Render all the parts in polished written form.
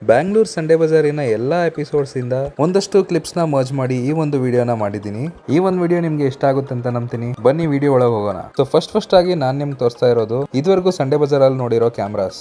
Bangalore Sunday ಬಜಾರಿನ ಎಲ್ಲಾ episodes ಇಂದ ಒಂದಷ್ಟು ಕ್ಲಿಪ್ಸ್ ನ ಮರ್ಜ್ ಮಾಡಿ ಈ ಒಂದು ವಿಡಿಯೋನ ಮಾಡಿದೀನಿ. ಈ ಒಂದು ವಿಡಿಯೋ ನಿಮ್ಗೆ ಇಷ್ಟ ಆಗುತ್ತೆ ಅಂತ ನಂಬ್ತೀನಿ. ಬನ್ನಿ ವಿಡಿಯೋ ಒಳಗೆ ಹೋಗೋಣ. ಸೊ ಫಸ್ಟ್ ಆಗಿ ನಾನ್ ನಿಮ್ಗೆ ತೋರಿಸ್ತಾ ಇರೋದು ಇದುವರೆಗೂ ಸಂಡೇ ಬಜಾರ್ ಅಲ್ಲಿ ನೋಡಿರೋ ಕ್ಯಾಮ್ರಾಸ್.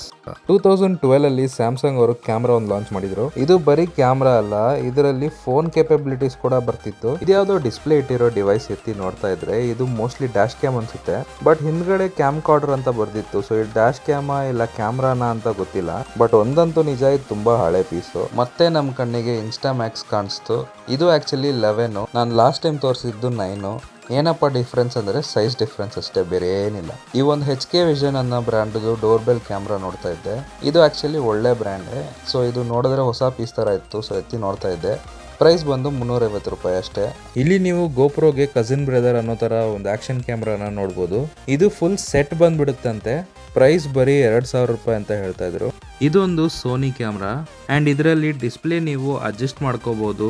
2012 ಅಲ್ಲಿ ಸ್ಯಾಮ್ಸಂಗ್ ಅವರು ಕ್ಯಾಮ್ರಾ ಒಂದು ಲಾಂಚ್ ಮಾಡಿದ್ರು. ಇದು ಬರೀ ಕ್ಯಾಮ್ರಾ ಅಲ್ಲ, ಇದರಲ್ಲಿ ಫೋನ್ ಕೇಪಬಿಲಿಟೀಸ್ ಕೂಡ ಬರ್ತಿತ್ತು. ಇದ್ಯಾವುದೋ ಡಿಸ್ಪ್ಲೇ ಇಟ್ಟಿರೋ ಡಿವೈಸ್ ಎತ್ತಿ ನೋಡ್ತಾ ಇದ್ರೆ ಇದು ಮೋಸ್ಟ್ಲಿ ಡ್ಯಾಶ್ ಕ್ಯಾಮ್ ಅನ್ಸುತ್ತೆ. ಬಟ್ ಹಿಂದ್ಗಡೆ ಕ್ಯಾಮ್ ಕಾರ್ಡರ್ ಅಂತ ಬರ್ದಿತ್ತು. ಸೊ ಇದು ಡ್ಯಾಶ್ ಕ್ಯಾಮಾ ಇಲ್ಲ ಕ್ಯಾಮ್ರಾನಾ ಅಂತ ಗೊತ್ತಿಲ್ಲ. ಬಟ್ ಒಂದಂತೂ ನಿಜ, ಇದು ತುಂಬಾ ಹಳೆ ಪೀಸು. ಮತ್ತೆ ನಮ್ ಕಣ್ಣಿಗೆ ಇನ್ಸ್ಟಾ ಮ್ಯಾಕ್ಸ್ ಕಾಣಿಸ್ತು. ಇದು ಆಕ್ಚುಲಿ 11. ನಾನು ಲಾಸ್ಟ್ ಟೈಮ್ ತೋರಿಸಿದ್ದು 9. ಏನಪ್ಪ ಡಿಫ್ರೆನ್ಸ್ ಅಂದ್ರೆ ಸೈಜ್ ಡಿಫ್ರೆನ್ಸ್ ಅಷ್ಟೇ, ಬೇರೆ ಏನಿಲ್ಲ. ಈ ಒಂದು HK ವಿಷನ್ ಅನ್ನೋ ಬ್ರ್ಯಾಂಡ್ದು ಡೋರ್ಬೆಲ್ ಕ್ಯಾಮ್ರಾ ನೋಡ್ತಾ ಇದ್ದೆ. ಇದು ಆಕ್ಚುಲಿ ಒಳ್ಳೆ ಬ್ರ್ಯಾಂಡ್. ಸೊ ಇದು ನೋಡಿದ್ರೆ ಹೊಸ ಪೀಸ್ ತರ ಇತ್ತು. ಸೊ ಎತ್ತಿ ನೋಡ್ತಾ ಇದ್ದೆ. ಪ್ರೈಸ್ ಬಂದು 350 ರೂಪಾಯಿ ಅಷ್ಟೇ. ಇಲ್ಲಿ ನೀವು ಗೋಪ್ರೋಗೆ ಕಸಿನ್ ಬ್ರದರ್ ಅನ್ನೋ ತರ ಒಂದು ಆಕ್ಷನ್ ಕ್ಯಾಮ್ರಾನ ನೋಡ್ಬೋದು. ಇದು ಫುಲ್ ಸೆಟ್ ಬಂದ್ಬಿಡುತ್ತಂತೆ. ಪ್ರೈಸ್ ಬರೀ 2000 ರೂಪಾಯಿ ಅಂತ ಹೇಳ್ತಾ ಇದ್ರು. ಇದೊಂದು ಸೋನಿ ಕ್ಯಾಮ್ರಾ ಅಂಡ್ ಇದರಲ್ಲಿ ಡಿಸ್ಪ್ಲೇ ನೀವು ಅಡ್ಜಸ್ಟ್ ಮಾಡ್ಕೋಬಹುದು.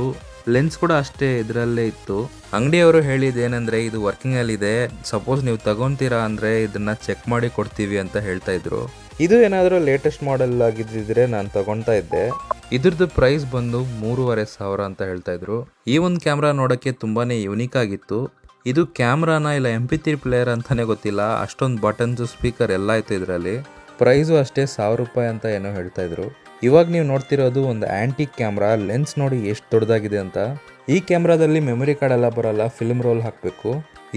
ಲೆನ್ಸ್ ಕೂಡ ಅಷ್ಟೇ ಇದರಲ್ಲೇ ಇತ್ತು. ಅಂಗಡಿಯವರು ಹೇಳಿದ್ದೇನೆಂದ್ರೆ ಇದು ವರ್ಕಿಂಗ್ ಅಲ್ಲಿ ಇದೆ, ಸಪೋಸ್ ನೀವು ತಗೊಂತೀರಾ ಅಂದ್ರೆ ಇದನ್ನ ಚೆಕ್ ಮಾಡಿ ಕೊಡ್ತೀವಿ ಅಂತ ಹೇಳ್ತಾ ಇದ್ರು. ಇದು ಏನಾದರೂ ಲೇಟೆಸ್ಟ್ ಮಾಡೆಲ್ ಆಗಿದ್ದಿದ್ರೆ ನಾನು ತಗೊಳ್ತಾ ಇದ್ದೆ. ಇದ್ರದ್ದು ಪ್ರೈಸ್ ಬಂದು 3500 ಅಂತ ಹೇಳ್ತಾ ಇದ್ರು. ಈ ಒಂದು ಕ್ಯಾಮ್ರಾ ನೋಡೋಕ್ಕೆ ತುಂಬಾನೇ ಯೂನಿಕ್ ಆಗಿತ್ತು. ಇದು ಕ್ಯಾಮ್ರಾನ ಇಲ್ಲ MP3 ಪ್ಲೇಯರ್ ಅಂತಾನೆ ಗೊತ್ತಿಲ್ಲ, ಅಷ್ಟೊಂದು ಬಟನ್ಸ್ ಸ್ಪೀಕರ್ ಎಲ್ಲ ಇತ್ತು ಇದರಲ್ಲಿ. ಪ್ರೈಸು ಅಷ್ಟೇ 1000 ರೂಪಾಯಿ ಅಂತ ಏನೋ ಹೇಳ್ತಾ ಇದ್ರು. ಇವಾಗ ನೀವು ನೋಡ್ತಿರೋದು ಒಂದು ಆಂಟಿಕ್ ಕ್ಯಾಮ್ರಾ. ಲೆನ್ಸ್ ನೋಡಿ ಎಷ್ಟು ದೊಡ್ಡದಾಗಿದೆ ಅಂತ. ಈ ಕ್ಯಾಮ್ರಾದಲ್ಲಿ ಮೆಮೊರಿ ಕಾರ್ಡ್ ಎಲ್ಲ ಬರಲ್ಲ, ಫಿಲ್ಮ್ ರೋಲ್ ಹಾಕಬೇಕು.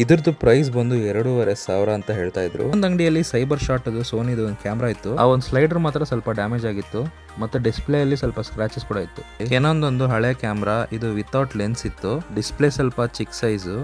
ಇದ್ರದ್ದು ಪ್ರೈಸ್ ಬಂದು 2500 ಅಂತ ಹೇಳ್ತಾ ಇದ್ರು. ಒಂದು ಅಂಗಡಿಯಲ್ಲಿ ಸೈಬರ್ ಶಾಟ್ ಅದು ಸೋನಿದು ಒಂದು ಕ್ಯಾಮ್ರಾ ಇತ್ತು. ಆ ಒಂದು ಸ್ಲೈಡರ್ ಮಾತ್ರ ಸ್ವಲ್ಪ ಡ್ಯಾಮೇಜ್ ಆಗಿತ್ತು. ಮತ್ತೆ ಡಿಸ್ಪ್ಲೇ ಅಲ್ಲಿ ಸ್ವಲ್ಪ ಸ್ಕ್ರಾಚಸ್ ಕೂಡ ಇತ್ತು. ಏನೊಂದೊಂದು ಹಳೆ ಕ್ಯಾಮ್ರಾ, ಇದು ವಿತೌಟ್ ಲೆನ್ಸ್ ಇತ್ತು. ಡಿಸ್ಪ್ಲೇ ಸ್ವಲ್ಪ ಚಿಕ್ಕ ಸೈಜು,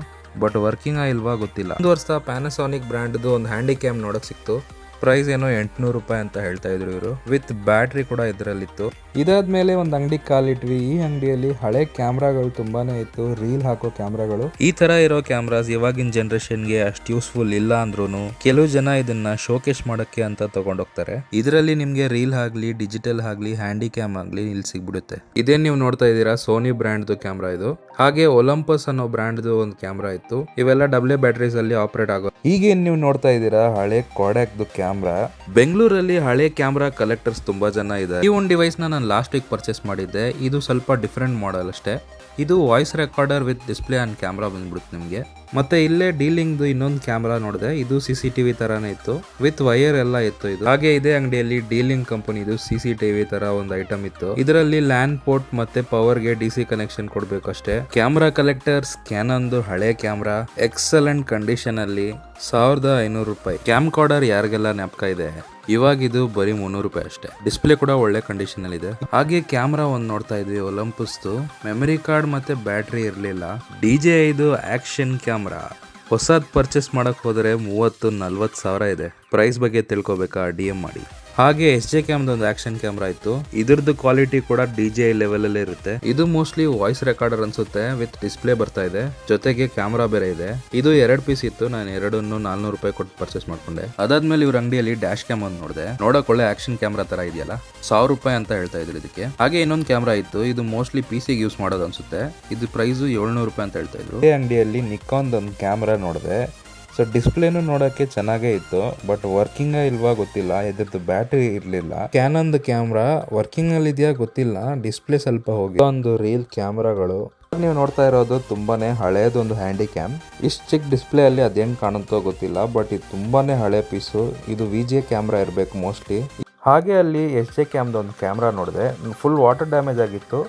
ಬಟ್ ವರ್ಕಿಂಗ್ ಇಲ್ವಾ ಗೊತ್ತಿಲ್ಲ. ಒಂದು ವರ್ಷ ಪ್ಯಾನಾಸೋನಿಕ್ ಬ್ರ್ಯಾಂಡ್ದು ಒಂದು ಹ್ಯಾಂಡಿ ಕ್ಯಾಮ್ ನೋಡಕ್ ಸಿಕ್ತು. ಪ್ರೈಸ್ ಏನೋ 800 ರೂಪಾಯಿ ಅಂತ ಹೇಳ್ತಾ ಇದ್ರು ಇವರು. ವಿತ್ ಬ್ಯಾಟ್ರಿ ಕೂಡ ಇದರಲ್ಲಿತ್ತು. ಇದಾದ್ಮೇಲೆ ಒಂದು ಅಂಗಡಿ ಕಾಲಿಟ್ವಿ. ಈ ಅಂಗಡಿಯಲ್ಲಿ ಹಳೆ ಕ್ಯಾಮ್ರಾಗಳು ತುಂಬಾನೇ ಇತ್ತು, ರೀಲ್ ಹಾಕೋ ಕ್ಯಾಮ್ರಾಗಳು. ಈ ತರ ಇರೋ ಕ್ಯಾಮ್ರಾಸ್ ಇವಾಗಿನ ಜನರೇಷನ್ಗೆ ಅಷ್ಟು ಯೂಸ್ಫುಲ್ ಇಲ್ಲ ಅಂದ್ರೂ ಕೆಲವು ಜನ ಇದನ್ನ ಶೋಕೇಸ್ ಮಾಡಕ್ಕೆ ಅಂತ ತಗೊಂಡೋಗ್ತಾರೆ. ಇದರಲ್ಲಿ ನಿಮ್ಗೆ ರೀಲ್ ಆಗ್ಲಿ, ಡಿಜಿಟಲ್ ಆಗ್ಲಿ, ಹ್ಯಾಂಡಿ ಕ್ಯಾಮ್ ಆಗ್ಲಿ ಇಲ್ಲಿ ಸಿಗ್ಬಿಡುತ್ತೆ. ಇದೇನ್ ನೀವು ನೋಡ್ತಾ ಇದ್ದೀರಾ ಸೋನಿ ಬ್ರ್ಯಾಂಡ್ದು ಕ್ಯಾಮ್ರಾ ಇದು. ಹಾಗೆ ಒಲಂಪಸ್ ಅನ್ನೋ ಬ್ರ್ಯಾಂಡ್ದು ಒಂದು ಕ್ಯಾಮ್ರಾ ಇತ್ತು. ಇವೆಲ್ಲ ಡಬ್ಲ್ಯೂ ಬ್ಯಾಟರೀಸ್ ಅಲ್ಲಿ ಆಪರೇಟ್ ಆಗೋ. ಈಗೇನ್ ನೀವು ನೋಡ್ತಾ ಇದ್ದೀರಾ ಹಳೆ ಕೊಡಾಕ್ದು ಕ್ಯಾಮ್ರಾ. ಬೆಂಗಳೂರಲ್ಲಿ ಹಳೆ ಕ್ಯಾಮ್ರಾ ಕಲೆಕ್ಟರ್ಸ್ ತುಂಬಾ ಜನ ಇದ್ದಾರೆ. ಈ ಒಂದು ಡಿವೈಸ್ ನಾನು ಲಾಸ್ಟ್ ವೀಕ್ ಪರ್ಚೇಸ್ ಮಾಡಿದ್ದೆ. ಇದು ಸ್ವಲ್ಪ ಡಿಫ್ರೆಂಟ್ ಮಾಡೆಲ್ ಅಷ್ಟೇ. ಇದು voice recorder with display and camera ಬಂದ್ಬಿಡುತ್ತೆ ನಿಮಗೆ. ಮತ್ತೆ ಇಲ್ಲೇ ಡೀಲಿಂಗ್ದು ಇನ್ನೊಂದು ಕ್ಯಾಮ್ರಾ ನೋಡಿದೆ. ಇದು CCTV ತರಾನೇ ಇತ್ತು, ವಿತ್ ವೈರ್ ಎಲ್ಲ ಇತ್ತು ಇದು. ಹಾಗೆ ಇದೇ ಅಂಗಡಿಯಲ್ಲಿ ಡೀಲಿಂಗ್ ಕಂಪನಿದು CCTV ತರ ಒಂದು ಐಟಮ್ ಇತ್ತು. ಇದರಲ್ಲಿ ಲ್ಯಾನ್ ಪೋರ್ಟ್ ಮತ್ತೆ ಪವರ್ಗೆ DC ಕನೆಕ್ಷನ್ ಕೊಡ್ಬೇಕು ಅಷ್ಟೇ. ಕ್ಯಾಮ್ರಾ ಕಲೆಕ್ಟರ್ಸ್ ಕ್ಯಾನನ್ದು ಹಳೆ ಕ್ಯಾಮ್ರಾ ಎಕ್ಸಲೆಂಟ್ ಕಂಡೀಷನ್ ಅಲ್ಲಿ 1500 ರೂಪಾಯಿ. ಕ್ಯಾಮ್ ಕಾರ್ಡರ್ ಯಾರಿಗೆಲ್ಲ ಜ್ಞಾಪಕ ಇದೆ, ಇವಾಗ ಇದು ಬರೀ 300 ರೂಪಾಯಿ ಅಷ್ಟೇ. ಡಿಸ್ಪ್ಲೇ ಕೂಡ ಒಳ್ಳೆ ಕಂಡೀಷನ್ ಅಲ್ಲಿ ಇದೆ. ಹಾಗೆ ಕ್ಯಾಮ್ರಾ ಒಂದು ನೋಡ್ತಾ ಇದ್ವಿ ಒಲಂಪಸ್ದು. ಮೆಮರಿ ಕಾರ್ಡ್ ಮತ್ತೆ ಬ್ಯಾಟ್ರಿ ಇರಲಿಲ್ಲ. DJI ಆಕ್ಷನ್ ಕ್ಯಾಮ್ರಾ ಹೊಸದ್ ಪರ್ಚೇಸ್ ಮಾಡಕ್ ಹೋದ್ರೆ 30-40 ಸಾವಿರ ಇದೆ. ಪ್ರೈಸ್ ಬಗ್ಗೆ ತಿಳ್ಕೊಬೇಕಾ DM ಮಾಡಿ. ಹಾಗೆ SJ ಕ್ಯಾಮ್ದು ಒಂದು ಆಕ್ಷನ್ ಕ್ಯಾಮ್ರಾ ಇತ್ತು. ಇದ್ರದ್ದು ಕ್ವಾಲಿಟಿ ಕೂಡ DJI ಲೆವೆಲ್ ಅಲ್ಲಿ ಇರುತ್ತೆ. ಇದು ಮೋಸ್ಟ್ಲಿ ವಾಯ್ಸ್ ರೆಕಾರ್ಡರ್ ಅನ್ಸುತ್ತೆ, ವಿತ್ ಡಿಸ್ಪ್ಲೇ ಬರ್ತಾ ಇದೆ, ಜೊತೆಗೆ ಕ್ಯಾಮ್ರಾ ಬೇರೆ ಇದೆ. ಇದು 2 ಪೀಸ್ ಇತ್ತು. ನಾನು 2 400 ರೂಪಾಯಿ ಕೊಟ್ಟು ಪರ್ಚೇಸ್ ಮಾಡ್ಕೊಂಡೆ. ಅದಾದ್ಮೇಲೆ ಇವ್ರ ಅಂಗಡಿಯಲ್ಲಿ ಡ್ಯಾಶ್ ಕ್ಯಾಮ್ ಒಂದು ನೋಡಿದೆ. ನೋಡಕ್ ಒಳ್ಳೆ ಆಕ್ಷನ್ ಕ್ಯಾಮ್ರಾ ತರ ಇದೆಯಲ್ಲ, 1000 ರೂಪಾಯಿ ಅಂತ ಹೇಳ್ತಾ ಇದ್ರು ಇದಕ್ಕೆ. ಹಾಗೆ ಇನ್ನೊಂದು ಕ್ಯಾಮ್ರಾ ಇತ್ತು. ಇದು ಮೋಸ್ಟ್ಲಿ PC ಗೆ ಯೂಸ್ ಮಾಡೋದು ಅನ್ಸುತ್ತೆ. ಇದು ಪ್ರೈಸ್ 700 ರೂಪಾಯಿ ಅಂತ ಹೇಳ್ತಾ ಇದ್ರು. ಈ ಅಂಗಡಿಯಲ್ಲಿ ನಿಕಾನ್ ಒಂದು ಕ್ಯಾಮ್ರಾ ನೋಡಿದೆ. ಸೊ ಡಿಸ್ಪ್ಲೇನು ನೋಡೋಕ್ಕೆ ಚೆನ್ನಾಗೇ ಇತ್ತು, ಬಟ್ ವರ್ಕಿಂಗ್ ಇಲ್ವಾ ಗೊತ್ತಿಲ್ಲ. ಇದ್ರದ್ದು ಬ್ಯಾಟ್ರಿ ಇರಲಿಲ್ಲ. ಕ್ಯಾನನ್ದು ಕ್ಯಾಮ್ರಾ ವರ್ಕಿಂಗ್ ಅಲ್ಲಿ ಇದೆಯಾ ಗೊತ್ತಿಲ್ಲ, ಡಿಸ್ಪ್ಲೇ ಸ್ವಲ್ಪ ಹೋಗಿ. ಒಂದು ರೀಲ್ ಕ್ಯಾಮ್ರಾಗಳು ನೀವು ನೋಡ್ತಾ ಇರೋದು ತುಂಬಾನೇ ಹಳೇದೊಂದು ಹ್ಯಾಂಡಿ ಕ್ಯಾಮ್. ಇಷ್ಟು ಚಿಕ್ಕ ಡಿಸ್ಪ್ಲೇ ಅಲ್ಲಿ ಅದೇನು ಕಾಣುತ್ತೋ ಗೊತ್ತಿಲ್ಲ, ಬಟ್ ಇದು ತುಂಬಾನೇ ಹಳೆ ಪೀಸು. ಇದು VGA ಕ್ಯಾಮ್ರಾ ಇರಬೇಕು ಮೋಸ್ಟ್ಲಿ. ಹಾಗೆ ಅಲ್ಲಿ SJ ಕ್ಯಾಮ್ದು ಒಂದು ಕ್ಯಾಮ್ರಾ ನೋಡಿದೆ. ಫುಲ್ ವಾಟರ್ ಡ್ಯಾಮೇಜ್ ಆಗಿತ್ತು,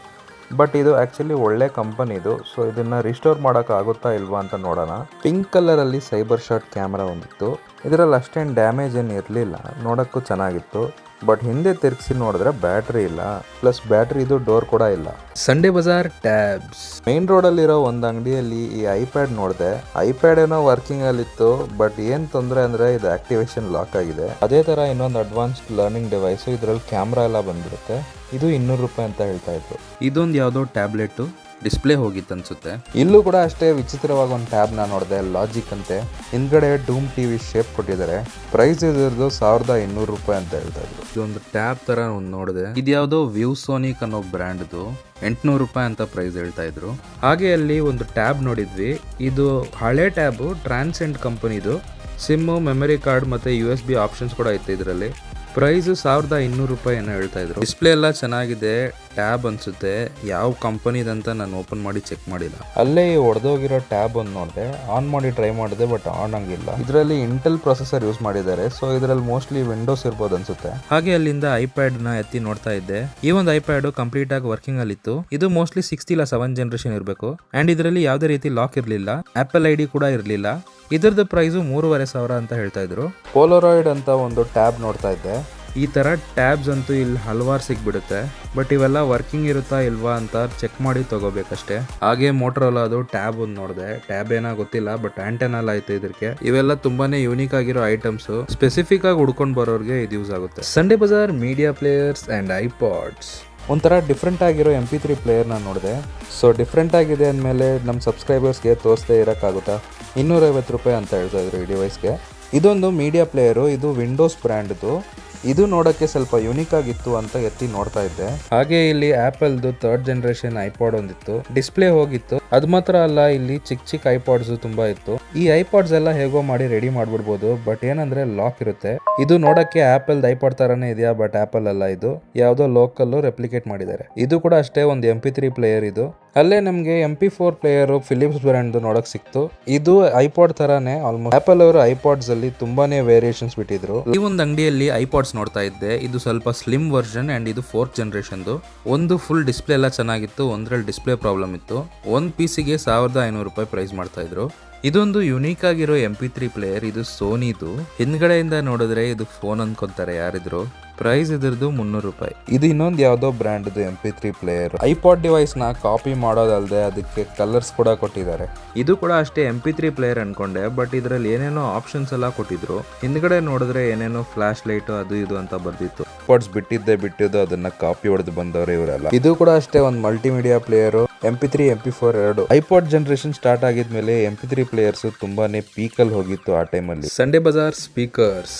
ಬಟ್ ಇದು ಆಕ್ಚುಲಿ ಒಳ್ಳೆ ಕಂಪನಿದು. ಸೊ ಇದನ್ನ ರಿಸ್ಟೋರ್ ಮಾಡಕ್ ಆಗುತ್ತಾ ಇಲ್ವಾ ಅಂತ ನೋಡೋಣ. ಪಿಂಕ್ ಕಲರ್ ಅಲ್ಲಿ ಸೈಬರ್ ಶಾಟ್ ಕ್ಯಾಮ್ರಾ ಒಂದಿತ್ತು. ಇದರಲ್ಲಿ ಅಷ್ಟೇನು ಡ್ಯಾಮೇಜ್ ಏನು ಇರಲಿಲ್ಲ, ನೋಡಕ್ಕೂ ಚೆನ್ನಾಗಿತ್ತು. ಬಟ್ ಹಿಂದೆ ತಿರ್ಗಿಸಿ ನೋಡಿದ್ರೆ ಬ್ಯಾಟ್ರಿ ಇಲ್ಲ, ಪ್ಲಸ್ ಬ್ಯಾಟ್ರಿದು ಡೋರ್ ಕೂಡ ಇಲ್ಲ. Sunday Bazaar tabs main road ಅಲ್ಲಿರೋ ಒಂದು ಅಂಗಡಿಯಲ್ಲಿ ಈ iPad ನೋಡಿದೆ. iPad ಏನೋ ವರ್ಕಿಂಗ್ ಅಲ್ಲಿ ಇತ್ತು, ಬಟ್ ಏನ್ ತೊಂದರೆ ಅಂದ್ರೆ ಇದು ಆಕ್ಟಿವೇಶನ್ ಲಾಕ್ ಆಗಿದೆ. ಅದೇ ತರ ಇನ್ನೊಂದು ಅಡ್ವಾನ್ಸ್ಡ್ ಲರ್ನಿಂಗ್ ಡಿವೈಸ್, ಇದ್ರಲ್ಲಿ ಕ್ಯಾಮ್ರಾ ಎಲ್ಲ ಬಂದ್ಬಿಡುತ್ತೆ. ಇದು 200 ರೂಪಾಯಿ ಅಂತ ಹೇಳ್ತಾ ಇತ್ತು. ಇದೊಂದು ಯಾವುದೋ ಟ್ಯಾಬ್ಲೆಟ್, ಡಿಸ್ಪ್ಲೇ ಹೋಗಿತ್ತು ಅನ್ಸುತ್ತೆ. ಇಲ್ಲೂ ಕೂಡ ಅಷ್ಟೇ ವಿಚಿತ್ರವಾಗಿ ಒಂದು ಟ್ಯಾಬ್ ನ ನೋಡಿದೆ, ಲಾಜಿಕ್ ಅಂತೆ. ಹಿಂದ್ಗಡೆ ಡೂಮ್ TV ಶೇಪ್ ಕೊಟ್ಟಿದ್ದಾರೆ. ಪ್ರೈಸ್ ಇದ್ರದ್ದು 1200 ರೂಪಾಯಿ ಅಂತ ಹೇಳ್ತಾ ಇದ್ರು. ಇದೊಂದು ಟ್ಯಾಬ್ ತರ ಒಂದು ನೋಡಿದೆ. ಇದ್ಯಾವುದೋ ವ್ಯೂಸೋನಿಕ್ ಅನ್ನೋ ಬ್ರ್ಯಾಂಡ್ದು 800 ರೂಪಾಯಿ ಅಂತ ಪ್ರೈಸ್ ಹೇಳ್ತಾ ಇದ್ರು. ಹಾಗೆ ಅಲ್ಲಿ ಒಂದು ಟ್ಯಾಬ್ ನೋಡಿದ್ವಿ. ಇದು ಹಳೆ ಟ್ಯಾಬ್, ಟ್ರಾನ್ಸೆಂಡ್ ಕಂಪನಿದು. ಸಿಮ್ಮು, ಮೆಮರಿ ಕಾರ್ಡ್ ಮತ್ತೆ USB ಆಪ್ಷನ್ಸ್ ಕೂಡ ಇತ್ತು ಇದರಲ್ಲಿ. ಪ್ರೈಸ್ 1200 ರೂಪಾಯಿ ಏನೋ ಹೇಳ್ತಾ ಇದ್ರು. ಡಿಸ್ಪ್ಲೇ ಎಲ್ಲ ಚೆನ್ನಾಗಿದೆ, ಟ್ಯಾಬ್ ಅನ್ಸುತ್ತೆ, ಯಾವ ಕಂಪನಿದಂತ ನಾನು ಓಪನ್ ಮಾಡಿ ಚೆಕ್ ಮಾಡಿಲ್ಲ. ಅಲ್ಲೇ ಒಡೆದೋಗಿರೋ ಟ್ಯಾಬ್ ಒಂದು ನೋಡಿದೆ, ಆನ್ ಮಾಡಿ ಟ್ರೈ ಮಾಡಿದೆ, ಬಟ್ ಆನ್ ಆಗಿಲ್ಲ. ಇದರಲ್ಲಿ ಇಂಟೆಲ್ ಪ್ರೊಸೆಸರ್ ಯೂಸ್ ಮಾಡಿದ್ದಾರೆ, ಸೊ ಇದರಲ್ಲಿ ಮೋಸ್ಟ್ಲಿ ವಿಂಡೋಸ್ ಇರ್ಬೋದು ಅನ್ಸುತ್ತೆ. ಹಾಗೆ ಅಲ್ಲಿಂದ ಐಪ್ಯಾಡ್ ನ ಎತ್ತಿ ನೋಡ್ತಾ ಇದ್ದೆ. ಈ ಒಂದು ಐಪ್ಯಾಡ್ ಕಂಪ್ಲೀಟ್ ಆಗಿ ವರ್ಕಿಂಗ್ ಅಲ್ಲಿ ಇತ್ತು. ಇದು ಮೋಸ್ಟ್ಲಿ 6th ಇಲ್ಲ 7th ಜನರೇಷನ್ ಇರಬೇಕು. ಅಂಡ್ ಇದರಲ್ಲಿ ಯಾವುದೇ ರೀತಿ ಲಾಕ್ ಇರಲಿಲ್ಲ, ಆಪಲ್ ಐಡಿ ಕೂಡ ಇರಲಿಲ್ಲ. ಇದರದ್ದು ಪ್ರೈಸು 3500 ಅಂತ ಹೇಳ್ತಾ ಇದ್ರು. ಪೋಲರಾಯ್ಡ್ ಅಂತ ಒಂದು ಟ್ಯಾಬ್ ನೋಡ್ತಾ ಇದ್ದೆ. ಈ ತರ ಟ್ಯಾಬ್ಸ್ ಅಂತೂ ಇಲ್ಲಿ ಹಲವಾರು ಸಿಗ್ಬಿಡುತ್ತೆ, ಬಟ್ ಇವೆಲ್ಲ ವರ್ಕಿಂಗ್ ಇರುತ್ತಾ ಇಲ್ವಾ ಅಂತ ಚೆಕ್ ಮಾಡಿ ತಗೋಬೇಕಷ್ಟೇ. ಹಾಗೆ ಮೋಟರೋಲಾದು ಟ್ಯಾಬ್ ಒಂದು ನೋಡಿದೆ. ಟ್ಯಾಬ್ ಏನೋ ಗೊತ್ತಿಲ್ಲ, ಬಟ್ ಆಂಟೆನಲ್ ಆಯ್ತು ಇದಕ್ಕೆ. ಇವೆಲ್ಲ ತುಂಬಾನೇ ಯೂನಿಕ್ ಆಗಿರೋ ಐಟಮ್ಸ್, ಸ್ಪೆಸಿಫಿಕ್ ಆಗಿ ಹುಡ್ಕೊಂಡು ಬರೋರಿಗೆ ಇದು ಯೂಸ್ ಆಗುತ್ತೆ. Sunday Bazaar media players and iPods. ಒಂಥರ ಡಿಫ್ರೆಂಟ್ ಆಗಿರೋ MP3 ಪ್ಲೇಯರ್ನ ನೋಡಿದೆ. ಸೊ ಡಿಫ್ರೆಂಟ್ ಆಗಿದೆ ಅಂದಮೇಲೆ ನಮ್ಮ ಸಬ್ಸ್ಕ್ರೈಬರ್ಸ್ಗೆ ತೋರಿಸದೇ ಇರೋಕ್ಕಾಗುತ್ತಾ? 250 ರೂಪಾಯಿ ಅಂತ ಹೇಳ್ತಾ ಇದ್ರು ಈ ಡಿವೈಸ್ಗೆ. ಇದೊಂದು ಮೀಡಿಯಾ ಪ್ಲೇಯರು, ಇದು ವಿಂಡೋಸ್ ಬ್ರ್ಯಾಂಡ್ದು. ಇದು ನೋಡೋಕ್ಕೆ ಸ್ವಲ್ಪ ಯೂನಿಕ್ ಆಗಿತ್ತು ಅಂತ ಎತ್ತಿ ನೋಡ್ತಾ ಇದ್ದೆ. ಹಾಗೆ ಇಲ್ಲಿ ಆಪಲ್ದು 3rd ಜನರೇಷನ್ ಐಪಾಡ್ ಒಂದಿತ್ತು. ಡಿಸ್ಪ್ಲೇ ಹೋಗಿತ್ತು. ಅದು ಮಾತ್ರ ಅಲ್ಲ, ಇಲ್ಲಿ ಚಿಕ್ಕ ಚಿಕ್ಕ ಐಪಾಡ್ಸ್ ತುಂಬಾ ಇತ್ತು. ಈ ಐಪಾಡ್ಸ್ ಎಲ್ಲ ಹೇಗೋ ಮಾಡಿ ರೆಡಿ ಮಾಡ್ಬಿಡ್ಬೋದು, ಬಟ್ ಏನಂದ್ರೆ ಲಾಕ್ ಇರುತ್ತೆ. ಇದು ನೋಡಕ್ಕೆ ಆಪಲ್ ಐಪಾಡ್ ತರಾನೇ ಇದೆಯಾ, ಬಟ್ ಆಪಲ್ ಅಲ್ಲ, ಇದು ಯಾವುದೋ ಲೋಕಲ್ ರೆಪ್ಲಿಕೇಟ್ ಮಾಡಿದ್ದಾರೆ. ಇದು ಕೂಡ ಅಷ್ಟೇ ಒಂದು MP3 ಪ್ಲೇಯರ್ ಇದು. ಅಲ್ಲೇ ನಮಗೆ MP4 ಪ್ಲೇಯರ್ ಫಿಲಿಪ್ಸ್ ಬ್ರ್ಯಾಂಡ್ ನೋಡಕ್ ಸಿಕ್ತು. ಇದು ಐಪಾಡ್ ತರಾನೇ ಆಲ್ಮೋಸ್ಟ್. ಆಪಲ್ ಅವರು ಐಪಾಡ್ಸ್ ಅಲ್ಲಿ ತುಂಬಾನೇ ವೇರಿಯೇಷನ್ಸ್ ಬಿಟ್ಟಿದ್ರು. ಈ ಒಂದು ಅಂಗಡಿಯಲ್ಲಿ ಐಪಾಡ್ಸ್ ನೋಡ್ತಾ ಇದ್ದೆ. ಇದು ಸ್ವಲ್ಪ ಸ್ಲಿಮ್ ವರ್ಷನ್ ಅಂಡ್ ಇದು 4th ಜನರೇಷನ್. ಒಂದು ಫುಲ್ ಡಿಸ್ಪ್ಲೇ ಎಲ್ಲ ಚೆನ್ನಾಗಿತ್ತು, ಒಂದ್ರಲ್ಲಿ ಡಿಸ್ಪ್ಲೇ ಪ್ರಾಬ್ಲಮ್ ಇತ್ತು. ಒಂದು ಪೀಸಿಗೆ 1500 ರೂಪಾಯಿ ಪ್ರೈಸ್ ಮಾಡ್ತಾ ಇದ್ರು. ಇದೊಂದು ಯುನೀಕ್ ಆಗಿರೋ MP3 ಪ್ಲೇಯರ್. ಇದು ಸೋನಿದು. ಹಿಂದ್ಗಡೆಯಿಂದ ನೋಡಿದ್ರೆ ಇದು ಫೋನ್ ಅನ್ಕೊಂತಾರೆ ಯಾರಿದ್ರು. ಪ್ರೈಸ್ ಇದ್ರದ್ದು 300 ರೂಪಾಯಿ. ಇದು ಇನ್ನೊಂದು ಯಾವುದೋ brand MP3 player. IPod device ನ ಕಾಪಿ ಮಾಡೋದಲ್ಲದೆ ಅದಕ್ಕೆ ಕಲರ್ಸ್ ಕೂಡ ಕೊಟ್ಟಿದ್ದಾರೆ. ಇದು ಕೂಡ ಅಷ್ಟೇ MP3 ಪ್ಲೇಯರ್ ಅನ್ಕೊಂಡೆ, ಬಟ್ ಇದರಲ್ಲಿ ಏನೇನೋ ಆಪ್ಷನ್ಸ್ ಎಲ್ಲ ಕೊಟ್ಟಿದ್ರು. ಹಿಂದ್ಗಡೆ ನೋಡಿದ್ರೆ ಏನೇನೋ ಫ್ಲಾಶ್ ಲೈಟ್ ಅದು ಇದು ಅಂತ ಬರ್ದಿತ್ತು. ಐಪಾಡ್ಸ್ ಬಿಟ್ಟಿದ್ದು ಅದನ್ನ ಕಾಪಿ ಹೊಡೆದು ಬಂದವರು ಇವರೆಲ್ಲ. ಇದು ಕೂಡ ಅಷ್ಟೇ ಒಂದು ಮಲ್ಟಿಮೀಡಿಯಾ ಪ್ಲೇಯರ್. MP3 MP4 ಎರಡು. ಐಪಾಡ್ ಜನರೇಷನ್ ಸ್ಟಾರ್ಟ್ ಆಗಿದ್ಮೇಲೆ MP3 ಪ್ಲೇಯರ್ಸ್ ತುಂಬಾನೇ ಪೀಕಲ್ಲಿ ಹೋಗಿತ್ತು ಆ ಟೈಮಲ್ಲಿ. Sunday Bazaar speakers.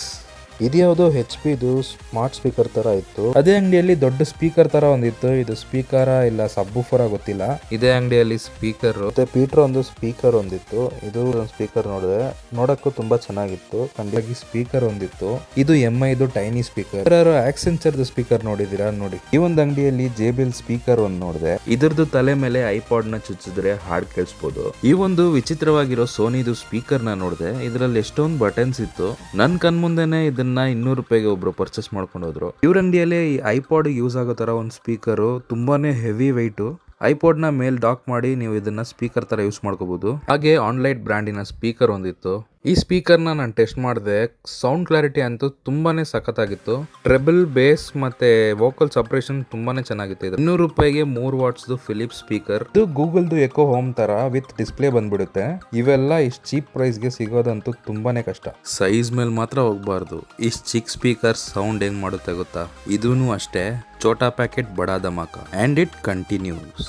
ಇದ್ಯಾವುದೋ HP ಸ್ಮಾರ್ಟ್ ಸ್ಪೀಕರ್ ತರ ಇತ್ತು. ಅದೇ ಅಂಗಡಿಯಲ್ಲಿ ದೊಡ್ಡ ಸ್ಪೀಕರ್ ತರ ಒಂದಿತ್ತು. ಇದು ಸ್ಪೀಕರ ಇಲ್ಲ ಸಬ್ವೂಫರ ಗೊತ್ತಿಲ್ಲ. ಇದೇ ಅಂಗಡಿಯಲ್ಲಿ ಸ್ಪೀಕರ್ ಮತ್ತೆ ಪೀಟರ್ ಒಂದು ಸ್ಪೀಕರ್ ಒಂದಿತ್ತು. ಇದು ಒಂದು ಸ್ಪೀಕರ್ ನೋಡಿದೆ, ನೋಡಕ್ಕೂ ತುಂಬಾ ಚೆನ್ನಾಗಿತ್ತು. ಖಂಡಿತವಾಗಿ ಸ್ಪೀಕರ್ ಒಂದಿತ್ತು. ಇದು MIದು ಟೈನಿ ಸ್ಪೀಕರ್. ಆಕ್ಸೆಂಚರ್ ಸ್ಪೀಕರ್ ನೋಡಿದೀರಾ? ನೋಡಿ, ಈ ಒಂದು ಅಂಗಡಿಯಲ್ಲಿ JBL ಸ್ಪೀಕರ್ ಒಂದು ನೋಡಿದೆ. ಇದ್ರದ್ದು ತಲೆ ಮೇಲೆ ಐಪಾಡ್ ನ ಚುಚ್ಚಿದ್ರೆ ಹಾಡ್ ಕೇಳಿಸಬಹುದು. ಈ ಒಂದು ವಿಚಿತ್ರವಾಗಿರೋ ಸೋನಿದು ಸ್ಪೀಕರ್ ನ ನೋಡಿದೆ. ಇದರಲ್ಲಿ ಎಷ್ಟೊಂದು ಬಟನ್ಸ್ ಇತ್ತು. ನನ್ ಕಣ್ ಮುಂದೆನೆ ಇದನ್ನ 200 ರೂಪಾಯಿಗೆ ಒಬ್ರು ಪರ್ಚೇಸ್ ಮಾಡ್ಕೊಂಡು ಹೋದ್ರು. ಇವ್ರ ಅಂಗಡಿಯಲ್ಲಿ ಐಪಾಡ್ ಯೂಸ್ ಆಗೋ ತರ ಒಂದು ಸ್ಪೀಕರ್, ತುಂಬಾನೇ ಹೆವಿ ವೆಯ್ಟ್. ಐಪಾಡ್ ನ ಮೇಲ್ ಡಾಕ್ ಮಾಡಿ ನೀವು ಇದನ್ನ ಸ್ಪೀಕರ್ ತರ ಯೂಸ್ ಮಾಡ್ಕೋಬಹುದು. ಹಾಗೆ ಆನ್ಲೈಟ್ ಬ್ರ್ಯಾಂಡಿನ ಸ್ಪೀಕರ್ ಒಂದಿತ್ತು. ಈ ಸ್ಪೀಕರ್ ನಾನು ಟೆಸ್ಟ್ ಮಾಡಿದೆ. ಸೌಂಡ್ ಕ್ಲಾರಿಟಿ ಅಂತೂ ತುಂಬಾನೇ ಸಖತ್ತಾಗಿತ್ತು. ಟ್ರೆಬಲ್, ಬೇಸ್ ಮತ್ತೆ ವೋಕಲ್ ಸಪರೇಷನ್ ತುಂಬಾನೇ ಚೆನ್ನಾಗಿತ್ತು. ಇದು 200 ರೂಪಾಯಿಗೆ 3 ವಾಟ್ಸ್ ಫಿಲಿಪ್ಸ್ ಸ್ಪೀಕರ್. ಇದು ಗೂಗಲ್ದು ಎಕೋ ಹೋಮ್ ತರ ವಿತ್ ಡಿಸ್ಪ್ಲೇ ಬಂದ್ಬಿಡುತ್ತೆ. ಇವೆಲ್ಲ ಇಷ್ಟು ಚೀಪ್ ಪ್ರೈಸ್ಗೆ ಸಿಗೋದಂತೂ ತುಂಬಾನೇ ಕಷ್ಟ. ಸೈಜ್ ಮೇಲೆ ಮಾತ್ರ ಹೋಗ್ಬಾರ್ದು. ಇಷ್ಟು ಚಿಕ್ಕ ಸ್ಪೀಕರ್ ಸೌಂಡ್ ಹೆಂಗ್ ಮಾಡುತ್ತೆ ಗೊತ್ತಾ? ಇದೂನು ಅಷ್ಟೇ, ಚೋಟಾ ಪ್ಯಾಕೆಟ್ ಬಡಾ ಧಮಾಕ. And it continues.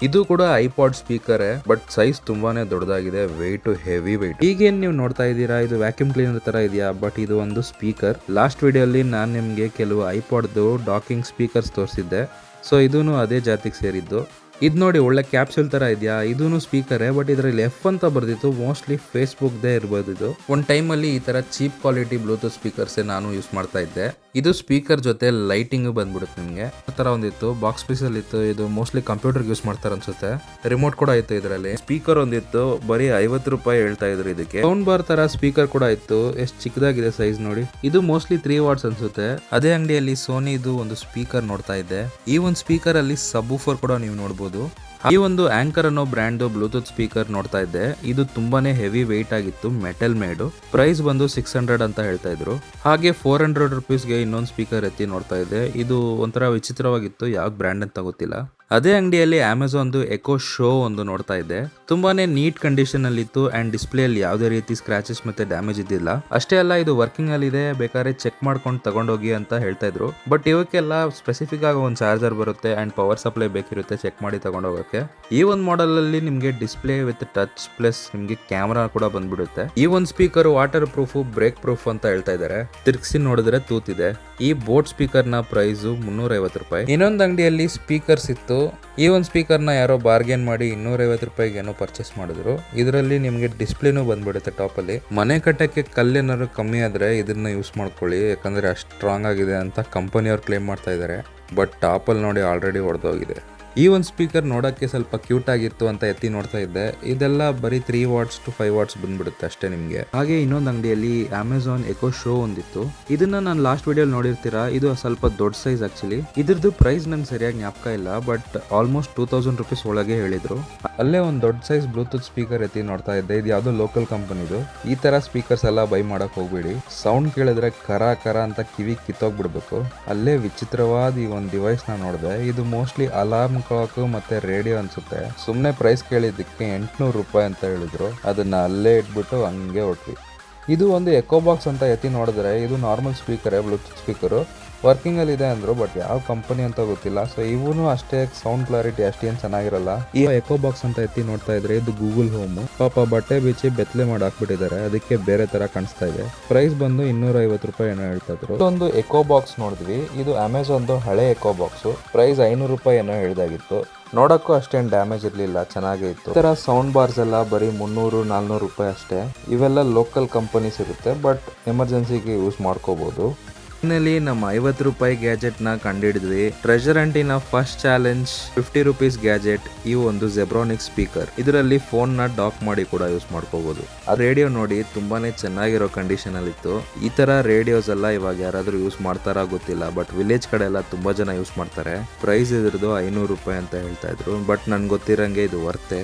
ಇದು ಕೂಡ ಐಪಾಡ್ ಸ್ಪೀಕರ್, ಬಟ್ ಸೈಜ್ ತುಂಬಾನೇ ದೊಡ್ಡದಾಗಿದೆ, ವೆಯ್ಟ್ ಹೆವಿ ವೆಯ್ಟ್. ಈಗೇನ್ ನೀವು ನೋಡ್ತಾ ಇದ್ದೀರಾ, ಇದು ವ್ಯಾಕ್ಯೂಮ್ ಕ್ಲೀನರ್ ತರ ಇದೆಯಾ, ಬಟ್ ಇದು ಒಂದು ಸ್ಪೀಕರ್. ಲಾಸ್ಟ್ ವಿಡಿಯೋಲಿ ನಾನು ನಿಮ್ಗೆ ಕೆಲವು ಐಪಾಡ್ದು ಡಾಕಿಂಗ್ ಸ್ಪೀಕರ್ಸ್ ತೋರಿಸಿದ್ದೆ. ಸೊ ಇದೂನು ಅದೇ ಜಾತಿಗೆ ಸೇರಿದ್ದು. ಇದು ನೋಡಿ, ಒಳ್ಳೆ ಕ್ಯಾಪ್ಸೂಲ್ ತರ ಇದೆಯಾ. ಇದೂನು ಸ್ಪೀಕರೇ, ಬಟ್ ಇದರಲ್ಲಿ F ಅಂತ ಬರ್ದಿತ್ತು. ಮೋಸ್ಟ್ಲಿ ಫೇಸ್ಬುಕ್ದೇ ಇರ್ಬೋದು ಇದು. ಒಂದು ಟೈಮಲ್ಲಿ ಈ ತರ ಚೀಪ್ ಕ್ವಾಲಿಟಿ ಬ್ಲೂಟೂತ್ ಸ್ಪೀಕರ್ಸೇ ನಾನು ಯೂಸ್ ಮಾಡ್ತಾ ಇದ್ದೆ. ಇದು ಸ್ಪೀಕರ್ ಜೊತೆ ಲೈಟಿಂಗ್ ಬಂದ್ಬಿಡುತ್ತೆ ನಿಮಗೆ. ಆ ತರ ಒಂದಿತ್ತು, ಬಾಕ್ಸ್ ಪೀಸ್ ಅಲ್ಲಿ ಇತ್ತು. ಇದು ಮೋಸ್ಟ್ಲಿ ಕಂಪ್ಯೂಟರ್ ಯೂಸ್ ಮಾಡ್ತಾರೆ ಅನ್ಸುತ್ತೆ. ರಿಮೋಟ್ ಕೂಡ ಇತ್ತು ಇದರಲ್ಲಿ. ಸ್ಪೀಕರ್ ಒಂದಿತ್ತು, ಬರೀ 50 ರೂಪಾಯಿ ಹೇಳ್ತಾ ಇದ್ರು ಇದಕ್ಕೆ. ಸೌಂಡ್ ಬಾರ್ ತರ ಸ್ಪೀಕರ್ ಕೂಡ ಇತ್ತು. ಎಷ್ಟು ಚಿಕ್ಕದಾಗಿದೆ ಸೈಜ್ ನೋಡಿ. ಇದು ಮೋಸ್ಟ್ಲಿ 3 ವಾಟ್ಸ್ ಅನ್ಸುತ್ತೆ. ಅದೇ ಅಂಗಡಿಯಲ್ಲಿ ಸೋನಿದು ಒಂದು ಸ್ಪೀಕರ್ ನೋಡ್ತಾ ಇದ್ದೆ. ಈ ಒಂದು ಸ್ಪೀಕರ್ ಅಲ್ಲಿ ಸಬ್ವೂಫರ್ ಕೂಡ ನೀವು ನೋಡಬಹುದು. ಈ ಒಂದು ಆಂಕರ್ ಅನ್ನೋ ಬ್ರ್ಯಾಂಡ್ ಬ್ಲೂಟೂತ್ ಸ್ಪೀಕರ್ ನೋಡ್ತಾ ಇದ್ದೆ. ಇದು ತುಂಬಾನೇ ಹೆವಿ ವೆಯ್ಟ್ ಆಗಿತ್ತು, ಮೆಟಲ್ ಮೇಡ್. ಪ್ರೈಸ್ ಬಂದು 600 ಅಂತ ಹೇಳ್ತಾ ಇದ್ರು. ಹಾಗೆ 400 ರುಪೀಸ್ಗೆ ಇನ್ನೊಂದು ಸ್ಪೀಕರ್ ಎತ್ತಿ ನೋಡ್ತಾ ಇದ್ದೆ. ಇದು ಒಂಥರ ವಿಚಿತ್ರವಾಗಿತ್ತು, ಯಾವ ಬ್ರ್ಯಾಂಡ್ ಅಂತ ಗೊತ್ತಿಲ್ಲ. ಅದೇ ಅಂಗಡಿಯಲ್ಲಿ ಅಮೆಝಾನ್ದು ಎಕೋ ಶೋ ಒಂದು ನೋಡ್ತಾ ಇದ್ದೆ. ತುಂಬಾನೇ ನೀಟ್ ಕಂಡೀಷನ್ ಅಲ್ಲಿ ಇತ್ತು ಅಂಡ್ ಡಿಸ್ಪ್ಲೇ ಅಲ್ಲಿ ಯಾವುದೇ ರೀತಿ ಸ್ಕ್ರಾಚಸ್ ಮತ್ತೆ ಡ್ಯಾಮೇಜ್ ಇದ್ದಿಲ್ಲ. ಅಷ್ಟೇ ಅಲ್ಲ, ಇದು ವರ್ಕಿಂಗ್ ಅಲ್ಲಿ ಇದೆ, ಬೇಕಾದ್ರೆ ಚೆಕ್ ಮಾಡ್ಕೊಂಡು ತಗೊಂಡೋಗಿ ಅಂತ ಹೇಳ್ತಾ ಇದ್ರು. ಬಟ್ ಇವಕ್ಕೆಲ್ಲ ಸ್ಪೆಸಿಫಿಕ್ ಆಗಿ ಒಂದು ಚಾರ್ಜರ್ ಬರುತ್ತೆ ಅಂಡ್ ಪವರ್ ಸಪ್ಲೈ ಬೇಕಿರುತ್ತೆ ಚೆಕ್ ಮಾಡಿ ತಗೊಂಡೋಗಕ್ಕೆ. ಈ ಒಂದು ಮಾಡೆಲ್ ಅಲ್ಲಿ ನಿಮ್ಗೆ ಡಿಸ್ಪ್ಲೇ ವಿತ್ ಟಚ್ ಪ್ಲಸ್ ನಿಮ್ಗೆ ಕ್ಯಾಮ್ರಾ ಕೂಡ ಬಂದ್ಬಿಡುತ್ತೆ. ಈ ಒಂದು speaker water proof, break proof ಅಂತ ಹೇಳ್ತಾ ಇದ್ದಾರೆ. ತಿರ್ಗಿಸಿ ನೋಡಿದ್ರೆ ತೂತಿದೆ. ಈ ಬೋಟ್ ಸ್ಪೀಕರ್ ನ ಪ್ರೈಸ್ 350 ರೂಪಾಯಿ. ಇನ್ನೊಂದು ಅಂಗಡಿಯಲ್ಲಿ ಸ್ಪೀಕರ್ಸ್ ಇತ್ತು. ಈ ಒಂದು ಸ್ಪೀಕರ್ ನ ಯಾರೋ ಬಾರ್ಗೇನ್ ಮಾಡಿ 250 ರೂಪಾಯಿಗೆ ಏನೋ ಪರ್ಚೇಸ್ ಮಾಡಿದ್ರು. ಇದರಲ್ಲಿ ನಿಮ್ಗೆ ಡಿಸ್ಪ್ಲೇನು ಬಂದ್ಬಿಡುತ್ತೆ ಟಾಪ್ ಅಲ್ಲಿ. ಮನೆ ಕಟ್ಟಕ್ಕೆ ಕಲ್ಲೇನಾದ್ರು ಕಮ್ಮಿ ಆದ್ರೆ ಇದನ್ನ ಯೂಸ್ ಮಾಡ್ಕೊಳ್ಳಿ, ಯಾಕಂದ್ರೆ ಅಷ್ಟು ಸ್ಟ್ರಾಂಗ್ ಆಗಿದೆ ಅಂತ ಕಂಪನಿಯವ್ರು ಕ್ಲೇಮ್ ಮಾಡ್ತಾ ಇದ್ದಾರೆ. ಬಟ್ ಟಾಪ್ ಅಲ್ಲಿ ನೋಡಿ ಆಲ್ರೆಡಿ ಹೊಡೆದೋಗಿದೆ. ಈ ಒಂದು ಸ್ಪೀಕರ್ ನೋಡೋಕ್ಕೆ ಸ್ವಲ್ಪ ಕ್ಯೂಟ್ ಆಗಿತ್ತು ಅಂತ ಎತ್ತಿ ನೋಡ್ತಾ ಇದ್ದೆ. ಇದೆಲ್ಲ ಬರೀ 3 ವಾಟ್ಸ್ to 5 ವಾಟ್ಸ್ ಬಂದ್ಬಿಡುತ್ತೆ ಅಷ್ಟೇ ನಿಮಗೆ. ಹಾಗೆ ಇನ್ನೊಂದು ಅಂಗಡಿಯಲ್ಲಿ ಅಮೆಝಾನ್ ಎಕೋ ಶೋ ಒಂದಿತ್ತು. ಇದನ್ನ ನಾನು ಲಾಸ್ಟ್ ವಿಡಿಯೋ ನೋಡಿರ್ತೀರಾ. ಇದು ಸ್ವಲ್ಪ ದೊಡ್ಡ ಸೈಜ್ ಆಕ್ಚುಲಿ. ಇದ್ರದ್ದು ಪ್ರೈಸ್ ನಂಗೆ ಸರಿಯಾಗಿ ಜ್ಞಾಪಕ ಇಲ್ಲ, ಬಟ್ ಆಲ್ಮೋಸ್ಟ್ 2000 ರೂಪೀಸ್ ಒಳಗೆ ಹೇಳಿದ್ರು. ಅಲ್ಲೇ ಒಂದು ದೊಡ್ಡ ಸೈಜ್ ಬ್ಲೂಟೂತ್ ಸ್ಪೀಕರ್ ಎತ್ತಿ ನೋಡ್ತಾ ಇದ್ದೆ. ಇದು ಯಾವುದೋ ಲೋಕಲ್ ಕಂಪನಿದು. ಈ ತರ ಸ್ಪೀಕರ್ಸ್ ಎಲ್ಲ ಬೈ ಮಾಡಕ್ ಹೋಗ್ಬೇಡಿ. ಸೌಂಡ್ ಕೇಳಿದ್ರೆ ಕರ ಕರ ಅಂತ ಕಿವಿ ಕಿತ್ತೋಗ್ಬಿಡ್ಬೇಕು. ಅಲ್ಲೇ ವಿಚಿತ್ರವಾದ ಈ ಒಂದು ಡಿವೈಸ್ ನ ನೋಡಿದೆ. ಇದು ಮೋಸ್ಟ್ಲಿ ಅಲಾರ್ಮ್ ಕ್ಲಾಕ್ ಮತ್ತೆ ರೇಡಿಯೋ ಅನ್ಸುತ್ತೆ. ಸುಮ್ನೆ ಪ್ರೈಸ್ ಕೇಳಿದ್ದಕ್ಕೆ 800 ರೂಪಾಯಿ ಅಂತ ಹೇಳಿದ್ರು. ಅದನ್ನ ಅಲ್ಲೇ ಇಟ್ಬಿಟ್ಟು ಹಂಗೆ ಹೊಟ್ವಿ. ಇದು ಒಂದು ಎಕೋ ಬಾಕ್ಸ್ ಅಂತ ಎತ್ತಿ ನೋಡಿದ್ರೆ ಇದು normal speaker, Bluetooth speaker working ಅಲ್ಲಿ ಇದೆ ಅಂದ್ರು. ಬಟ್ ಯಾವ ಕಂಪನಿ ಅಂತ ಗೊತ್ತಿಲ್ಲ. ಸೊ ಇವನು ಅಷ್ಟೇ ಸೌಂಡ್ ಕ್ಲಾರಿಟಿ ಅಷ್ಟೇನ್ ಚೆನ್ನಾಗಿರಲ್ಲ. ಈ ಎಕೋ ಬಾಕ್ಸ್ ಅಂತ ಎತ್ತಿ ನೋಡ್ತಾ ಇದ್ರೆ ಇದು ಗೂಗಲ್ ಹೋಮ್. ಪಾಪ ಬಟ್ಟೆ ಬಿಚ್ಚಿ ಬೆತ್ತಲೆ ಮಾಡಿ ಹಾಕ್ಬಿಟ್ಟಿದ್ದಾರೆ, ಅದಕ್ಕೆ ಬೇರೆ ತರ ಕಾಣಿಸ್ತಾ ಇದೆ. ಪ್ರೈಸ್ ಬಂದು 250 ರೂಪಾಯಿ ಏನೋ ಹೇಳ್ತಾ ಇದ್ರು. ಒಂದು ಎಕೋ ಬಾಕ್ಸ್ ನೋಡಿದ್ವಿ. ಇದು ಅಮೆಝಾನ್ದು ಹಳೆ ಎಕೋ ಬಾಕ್ಸ್. ಪ್ರೈಸ್ 500 ರೂಪಾಯಿ ಏನೋ ಹೇಳ್ದಾಗಿತ್ತು. ನೋಡಕ್ಕೂ ಅಷ್ಟೇನು ಡ್ಯಾಮೇಜ್ ಇರಲಿಲ್ಲ, ಚೆನ್ನಾಗೇ ಇತ್ತು. ಈ ಥರ ಸೌಂಡ್ ಬಾರ್ಸ್ ಎಲ್ಲ ಬರೀ 300-400 ರೂಪಾಯಿ ಅಷ್ಟೇ. ಇವೆಲ್ಲ ಲೋಕಲ್ ಕಂಪನೀಸ್ ಇರುತ್ತೆ, ಬಟ್ ಎಮರ್ಜೆನ್ಸಿಗೆ ಯೂಸ್ ಮಾಡ್ಕೋಬಹುದು. ಫೈನಲಿ ನಮ್ಮ 50 ರೂಪಾಯಿ ಗ್ಯಾಜೆಟ್ ನ ಕಂಡಿಡಿದ್ವಿ. ಟ್ರೆಜರ್ ಅಂಟಿನ ಫಸ್ಟ್ ಚಾಲೆಂಜ್ 50 ರೂಪೀಸ್ ಗ್ಯಾಜೆಟ್. ಈ ಒಂದು ಜೆಬ್ರಾನಿಕ್ಸ್ ಸ್ಪೀಕರ್. ಇದರಲ್ಲಿ ಫೋನ್ ನ ಡಾಕ್ ಮಾಡಿ ಕೂಡ ಯೂಸ್ ಮಾಡ್ಕೋಬಹುದು. ಆ ರೇಡಿಯೋ ನೋಡಿ ತುಂಬಾನೇ ಚೆನ್ನಾಗಿರೋ ಕಂಡೀಷನ್ ಅಲ್ಲಿ ಇತ್ತು. ಈ ತರ ರೇಡಿಯೋಸ್ ಎಲ್ಲ ಇವಾಗ ಯಾರಾದ್ರೂ ಯೂಸ್ ಮಾಡ್ತಾರಾ ಗೊತ್ತಿಲ್ಲ, ಬಟ್ ವಿಲೇಜ್ ಕಡೆ ಎಲ್ಲ ತುಂಬಾ ಜನ ಯೂಸ್ ಮಾಡ್ತಾರೆ. ಪ್ರೈಸ್ ಇದ್ರದ್ದು 500 ರೂಪಾಯಿ ಅಂತ ಹೇಳ್ತಾ ಇದ್ರು. ಬಟ್ ನನ್ಗೆ ಗೊತ್ತಿರಂಗೆ ಇದು ವರ್ತೆ.